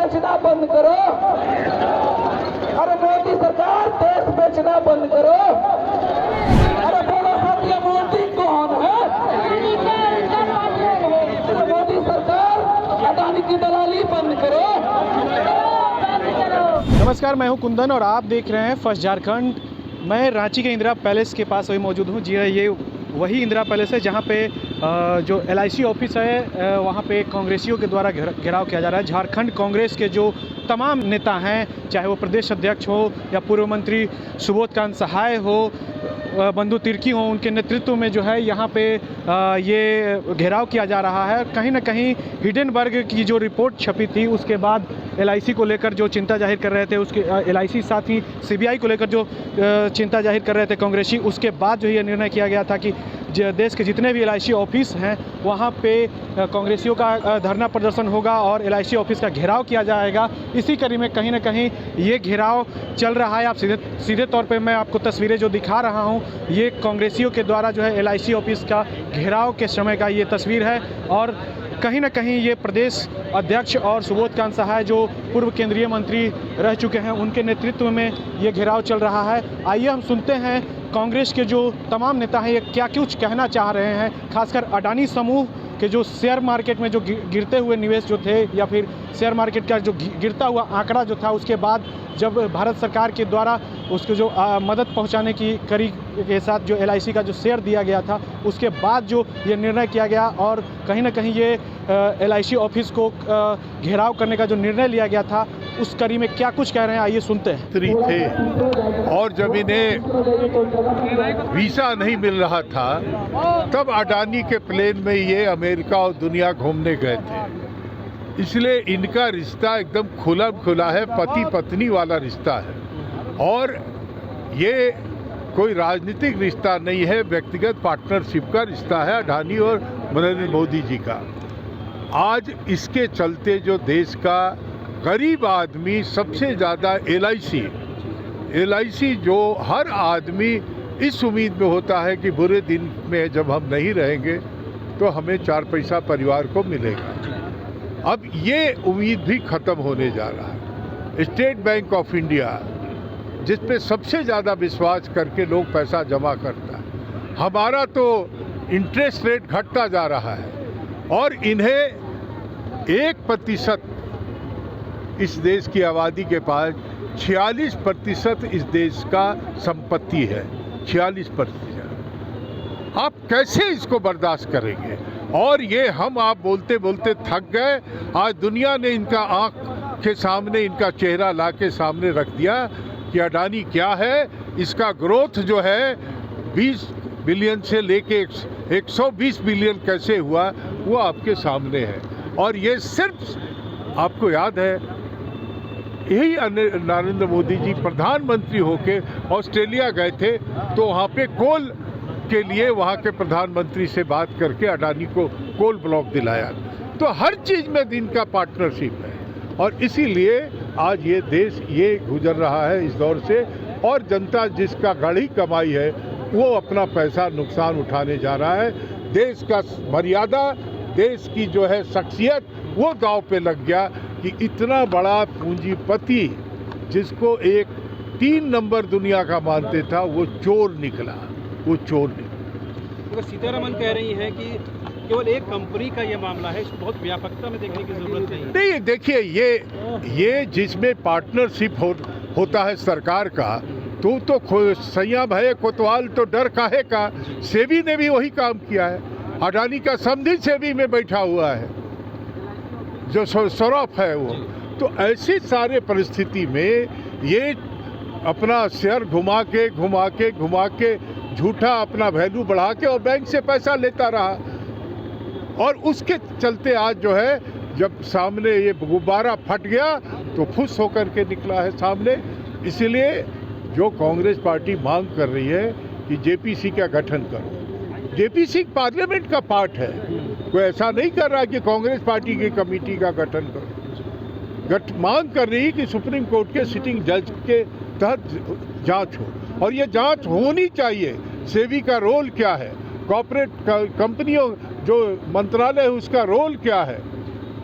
बेचना बंद करो। अरे मोदी सरकार देश बेचना बंद करो। अरे बोलो सब, ये मोदी कौन है? मोदी सरकार अडानी की दलाली बंद करो। नमस्कार, मैं हूं कुंदन और आप देख रहे हैं फर्स्ट झारखंड। मैं रांची के इंदिरा पैलेस के पास वही मौजूद हूं। जी हाँ, ये वही इंदिरा पैलेस है जहां पे जो LIC ऑफिस है वहां पे कांग्रेसियों के द्वारा घेराव किया जा रहा है। झारखंड कांग्रेस के जो तमाम नेता हैं, चाहे वो प्रदेश अध्यक्ष हो या पूर्व मंत्री सुबोध कांत सहाय हो, बंधु तिर्की हो, उनके नेतृत्व में जो है यहाँ पे ये घेराव किया जा रहा है। कहीं ना कहीं हिडेनबर्ग की जो रिपोर्ट छपी थी उसके बाद LIC को लेकर जो चिंता जाहिर कर रहे थे, उसके LIC साथ ही CBI को लेकर जो चिंता जाहिर कर रहे थे कांग्रेसी, उसके बाद जो ये निर्णय किया गया था कि देश के जितने भी LIC ऑफिस हैं वहाँ पे कांग्रेसियों का धरना प्रदर्शन होगा और LIC ऑफिस का घेराव किया जाएगा। इसी कड़ी में कहीं ना कहीं ये घेराव चल रहा है। आप सीधे तौर पे मैं आपको तस्वीरें जो दिखा रहा हूँ, ये कांग्रेसियों के द्वारा जो है LIC ऑफिस का घेराव के समय का ये तस्वीर है। और कहीं ना कहीं ये प्रदेश अध्यक्ष और सुबोध कांत सहाय जो पूर्व केंद्रीय मंत्री रह चुके हैं, उनके नेतृत्व में ये घेराव चल रहा है। आइए हम सुनते हैं कांग्रेस के जो तमाम नेता हैं ये क्या कुछ कहना चाह रहे हैं, खासकर अडानी समूह के जो शेयर मार्केट में जो गिरते हुए निवेश जो थे, या फिर शेयर मार्केट का जो गिरता हुआ आंकड़ा जो था, उसके बाद जब भारत सरकार के द्वारा उसको जो मदद पहुंचाने की कड़ी के साथ जो LIC का जो शेयर दिया गया था, उसके बाद जो ये निर्णय किया गया और कहीं ना कहीं ये LIC ऑफिस को घेराव करने का जो निर्णय लिया गया था, उस कड़ी में क्या कुछ कह रहे हैं, आइए सुनते हैं। थे और जब इन्हें वीज़ा नहीं मिल रहा था तब अडानी के प्लेन में ये अमेरिका और दुनिया घूमने गए थे। इसलिए इनका रिश्ता एकदम खुला है, पति पत्नी वाला रिश्ता है। और ये कोई राजनीतिक रिश्ता नहीं है, व्यक्तिगत पार्टनरशिप का रिश्ता है अडानी और नरेंद्र मोदी जी का। आज इसके चलते जो देश का गरीब आदमी सबसे ज़्यादा LIC जो हर आदमी इस उम्मीद में होता है कि बुरे दिन में जब हम नहीं रहेंगे तो हमें 4 पैसा परिवार को मिलेगा, अब ये उम्मीद भी ख़त्म होने जा रहा है। स्टेट बैंक ऑफ इंडिया जिस पे सबसे ज़्यादा विश्वास करके लोग पैसा जमा करता है, हमारा तो इंटरेस्ट रेट घटता जा रहा है और इन्हें 1% इस देश की आबादी के पास 46% इस देश का संपत्ति है। 46%। आप कैसे इसको बर्दाश्त करेंगे? और ये हम आप बोलते बोलते थक गए। आज दुनिया ने इनका आँख के सामने इनका चेहरा ला के सामने रख दिया कि अडानी क्या है। इसका ग्रोथ जो है 20 बिलियन से लेके 120 बिलियन कैसे हुआ वो आपके सामने है। और ये सिर्फ आपको याद है, यही नरेंद्र मोदी जी प्रधानमंत्री होके ऑस्ट्रेलिया गए थे तो वहाँ पे कोल के लिए वहाँ के प्रधानमंत्री से बात करके अडानी को कोल ब्लॉक दिलाया। तो हर चीज़ में इनका पार्टनरशिप है और इसीलिए आज ये देश ये गुजर रहा है इस दौर से। और जनता जिसका गढ़ी कमाई है वो अपना पैसा नुकसान उठाने जा रहा है। देश का मर्यादा, देश की जो है शख्सियत, वो दांव पे लग गया कि इतना बड़ा पूंजीपति जिसको एक 3 नंबर दुनिया का मानते था वो चोर निकला। तो सीतारमन कह रही हैं कि केवल एक कंपनी का ये मामला है, इसको बहुत व्यापकता में देखने की जरूरत नहीं। देखिए ये जिसमें पार्टनरशिप होता है सरकार का, तो संयम है कोतवाल तो डर काहे का। सेबी ने भी वही काम किया है। अडानी का समझी सेबी में बैठा हुआ है जो सौरभ है वो। तो ऐसी सारे परिस्थिति में ये अपना शेयर घुमा के झूठा अपना वैल्यू बढ़ा के और बैंक से पैसा लेता रहा। और उसके चलते आज जो है जब सामने ये गुब्बारा फट गया तो फुस होकर के निकला है सामने। इसीलिए जो कांग्रेस पार्टी मांग कर रही है कि JPC का गठन करो। JPC पार्लियामेंट का पार्ट है, कोई ऐसा नहीं कर रहा कि कांग्रेस पार्टी की कमेटी का गठन करो। मांग कर रही कि सुप्रीम कोर्ट के सिटिंग जज के तहत जांच हो और ये जांच होनी चाहिए। सेबी का रोल क्या है, कॉर्पोरेट कंपनियों जो मंत्रालय है उसका रोल क्या है,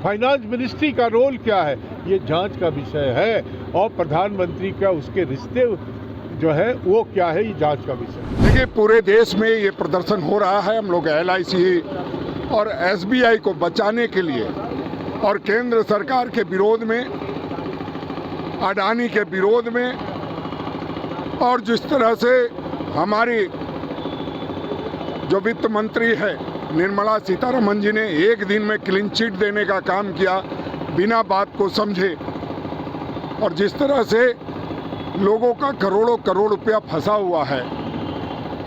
फाइनेंस मिनिस्ट्री का रोल क्या है, ये जांच का विषय है। और प्रधानमंत्री का उसके रिश्ते जो है वो क्या है, ये जांच का विषय है। देखिए, पूरे देश में ये प्रदर्शन हो रहा है। हम लोग LIC और SBI को बचाने के लिए और केंद्र सरकार के विरोध में, अडानी के विरोध में, और जिस तरह से हमारी जो वित्त मंत्री है निर्मला सीतारमण जी ने एक दिन में क्लीन चिट देने का काम किया बिना बात को समझे, और जिस तरह से लोगों का करोड़ों करोड़ रुपया फंसा हुआ है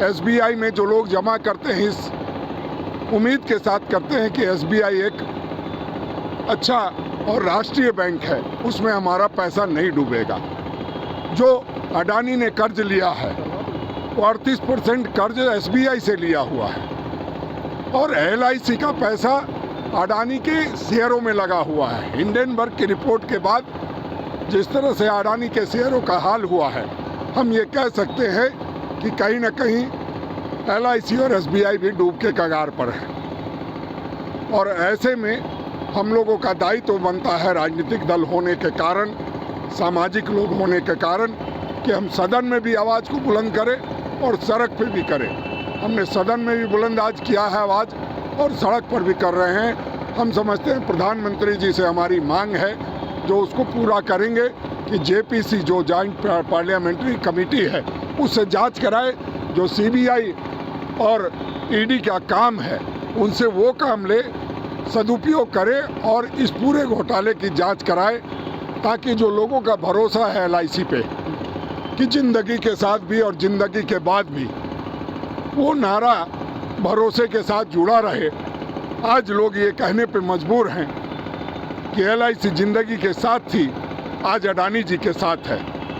SBI में, जो लोग जमा करते हैं इस उम्मीद के साथ करते हैं कि SBI एक अच्छा और राष्ट्रीय बैंक है, उसमें हमारा पैसा नहीं डूबेगा। जो अडानी ने कर्ज लिया है वो 38% कर्ज SBI से लिया हुआ है, और LIC का पैसा अडानी के शेयरों में लगा हुआ है। हिंडनबर्ग की रिपोर्ट के बाद जिस तरह से अडानी के शेयरों का हाल हुआ है, हम ये कह सकते हैं कि कहीं ना कहीं LIC और SBI भी डूब के कगार पर है। और ऐसे में हम लोगों का दायित्व बनता है, राजनीतिक दल होने के कारण, सामाजिक लोग होने के कारण, कि हम सदन में भी आवाज़ को बुलंद करें और सड़क पे भी करें। हमने सदन में भी बुलंद आज किया है आवाज़, और सड़क पर भी कर रहे हैं। हम समझते हैं प्रधानमंत्री जी से हमारी मांग है जो उसको पूरा करेंगे कि JPC जो जॉइंट पार्लियामेंट्री कमेटी है उससे जांच कराए, जो CBI और ED का काम है उनसे वो काम ले, सदुपयोग करे और इस पूरे घोटाले की जांच कराए, ताकि जो लोगों का भरोसा है LIC पे कि ज़िंदगी के साथ भी और ज़िंदगी के बाद भी वो नारा भरोसे के साथ जुड़ा रहे। आज लोग ये कहने पे मजबूर हैं कि LIC ज़िंदगी के साथ थी, आज अडानी जी के साथ है।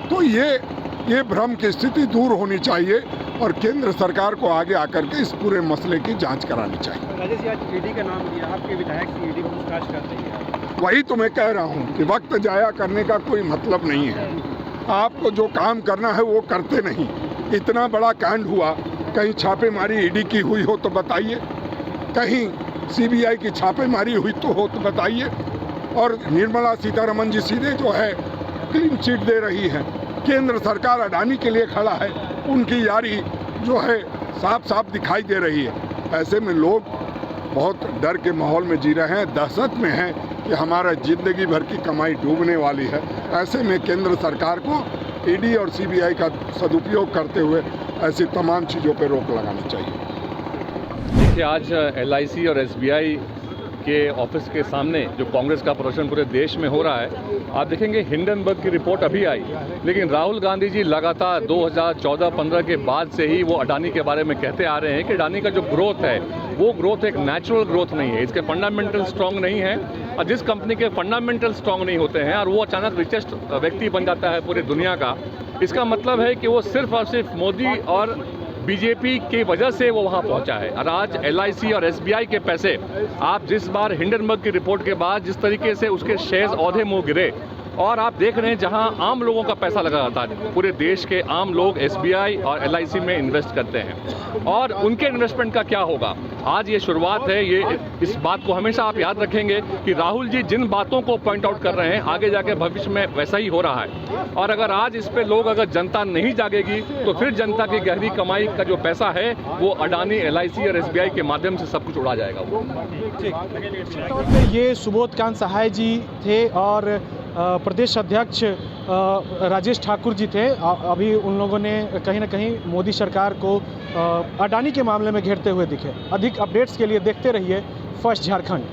तो ये भ्रम की स्थिति दूर होनी चाहिए और केंद्र सरकार को आगे आकर के इस पूरे मसले की जांच करानी चाहिए। राजेश जी, आज ED का नाम लिया, आपके विधायक से ED को पूछताछ कर रही है। वही तो मैं कह रहा हूँ कि वक्त जाया करने का कोई मतलब नहीं है। आपको जो काम करना है वो करते नहीं। इतना बड़ा कांड हुआ, कहीं छापेमारी ED की हुई हो तो बताइए, कहीं CBI की छापेमारी हुई तो हो तो बताइए, और निर्मला सीतारमण जी सीधे जो है क्लीन चिट दे रही है। केंद्र सरकार अडानी के लिए खड़ा है, उनकी यारी जो है साफ साफ दिखाई दे रही है। ऐसे में लोग बहुत डर के माहौल में जी रहे हैं, दहशत में हैं कि हमारा ज़िंदगी भर की कमाई डूबने वाली है। ऐसे में केंद्र सरकार को ED और CBI का सदुपयोग करते हुए ऐसी तमाम चीज़ों पर रोक लगानी चाहिए। देखिए, आज LIC और SBI के ऑफिस के सामने जो कांग्रेस का प्रदर्शन पूरे देश में हो रहा है, आप देखेंगे हिंडनबर्ग की रिपोर्ट अभी आई, लेकिन राहुल गांधी जी लगातार 2014-15 के बाद से ही वो अडानी के बारे में कहते आ रहे हैं कि अडानी का जो ग्रोथ है वो ग्रोथ एक नेचुरल ग्रोथ नहीं है, इसके फंडामेंटल स्ट्रांग नहीं है। और जिस कंपनी के फंडामेंटल स्ट्रांग नहीं होते हैं और वो अचानक रिचेस्ट व्यक्ति बन जाता है पूरी दुनिया का, इसका मतलब है कि वो सिर्फ और सिर्फ मोदी और BJP की वजह से वो वहाँ पहुँचा है। और आज LIC और SBI के पैसे, आप जिस बार हिंडनबर्ग की रिपोर्ट के बाद जिस तरीके से उसके शेयर्स औधे मुँह गिरे, और आप देख रहे हैं जहां आम लोगों का पैसा लगा रहता है, पूरे देश के आम लोग SBI और LIC में इन्वेस्ट करते हैं, और उनके इन्वेस्टमेंट का क्या होगा। आज ये शुरुआत है। ये इस बात को हमेशा आप याद रखेंगे कि राहुल जी जिन बातों को पॉइंट आउट कर रहे हैं, आगे जाके भविष्य में वैसा ही हो रहा है। और अगर आज इस पे लोग, अगर जनता नहीं जागेगी तो फिर जनता की गहरी कमाई का जो पैसा है वो अडानी, LIC और SBI के माध्यम से सब कुछ उड़ा जाएगा। वो ये सुबोध कांत सहाय जी थे और प्रदेश अध्यक्ष राजेश ठाकुर जी थे। अभी उन लोगों ने कहीं ना कहीं मोदी सरकार को अडानी के मामले में घेरते हुए दिखे। अधिक अपडेट्स के लिए देखते रहिए फर्स्ट झारखंड।